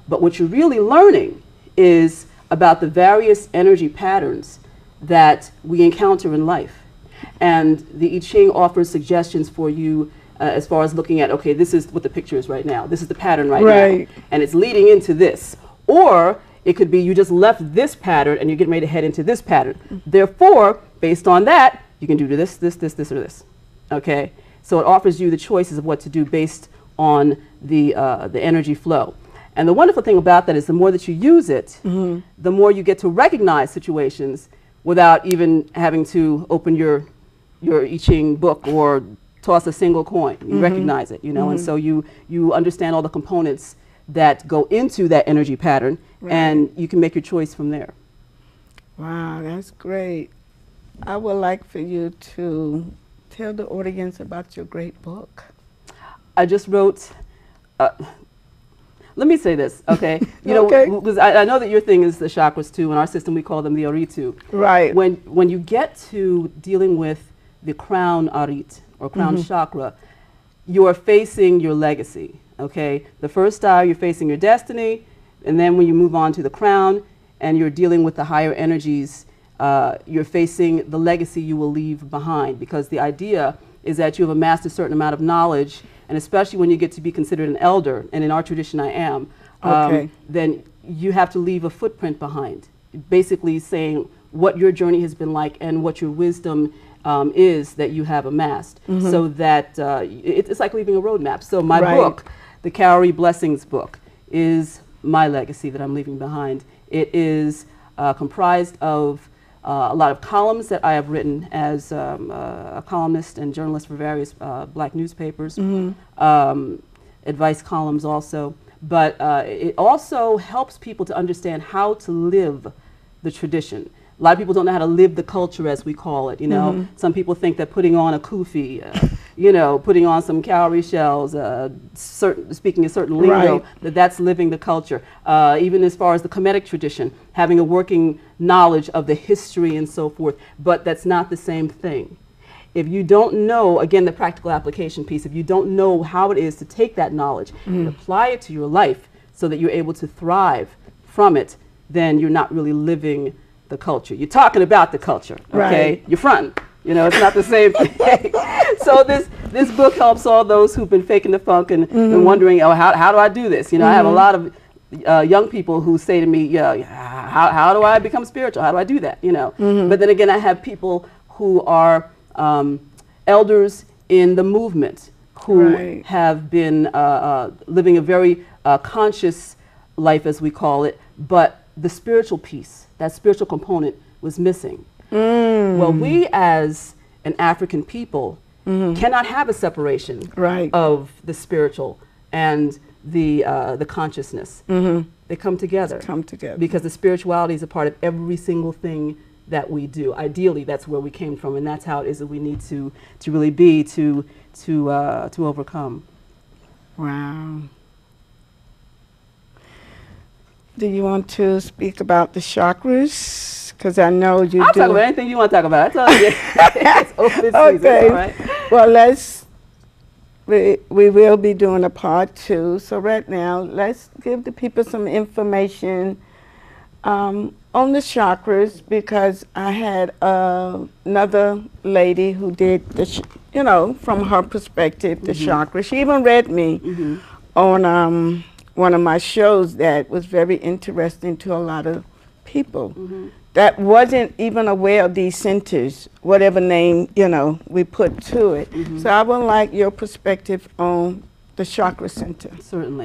But what you're really learning is about the various energy patterns that we encounter in life. And the I Ching offers suggestions for you as far as looking at, okay, this is what the picture is right now. This is the pattern right now. And it's leading into this. Or it could be you just left this pattern and you're getting ready to head into this pattern. Therefore, based on that, you can do this, this, this, this, or this. Okay? So it offers you the choices of what to do based on the energy flow. And the wonderful thing about that is the more that you use it, the more you get to recognize situations without even having to open your I Ching book or toss a single coin. You recognize it, you know, and so you understand all the components that go into that energy pattern, and you can make your choice from there. Wow, that's great. I would like for you to tell the audience about your great book. I just wrote, let me say this, okay? You know, because I know that your thing is the chakras too. In our system, we call them the Aritu. Right. When you get to dealing with the crown Arit, or crown chakra, you are facing your legacy, okay? The first style, you're facing your destiny, and then when you move on to the crown and you're dealing with the higher energies, you're facing the legacy you will leave behind, because the idea is that you have amassed a certain amount of knowledge, and especially when you get to be considered an elder, and in our tradition I am, then you have to leave a footprint behind, basically saying what your journey has been like and what your wisdom is that you have amassed, so that it's like leaving a roadmap. So my book, the Cowrie Blessings book, is my legacy that I'm leaving behind. It is comprised of a lot of columns that I have written as a columnist and journalist for various black newspapers, advice columns also, but it also helps people to understand how to live the tradition. A lot of people don't know how to live the culture, as we call it, you know. Some people think that putting on a kufi, you know, putting on some cowrie shells, speaking a certain lingo, that's living the culture. Even as far as the Kemetic tradition, having a working knowledge of the history and so forth, but that's not the same thing. If you don't know, again, the practical application piece, if you don't know how it is to take that knowledge and apply it to your life so that you're able to thrive from it, then you're not really living the culture. You're talking about the culture, okay? You're fronting. You know, it's not the same thing. So this book helps all those who've been faking the funk and wondering, oh, how do I do this? You know, I have a lot of young people who say to me, yeah, how do I become spiritual? How do I do that? You know, but then again, I have people who are elders in the movement who have been living a very conscious life, as we call it, but the spiritual piece, that spiritual component, was missing. Well, we as an African people cannot have a separation of the spiritual and the consciousness. They come together. Because the spirituality is a part of every single thing that we do. Ideally, that's where we came from, and that's how it is that we need to really be to overcome. Wow. Do you want to speak about the chakras? Because I know you I'll talk about anything you want to talk about. It's open season, all right? Well, we will be doing a part 2. So right now, let's give the people some information on the chakras, because I had another lady who did, you know, from her perspective, the chakras. She even read me on one of my shows that was very interesting to a lot of people that wasn't even aware of these centers, whatever name, you know, we put to it. So I would like your perspective on the chakra center. Certainly.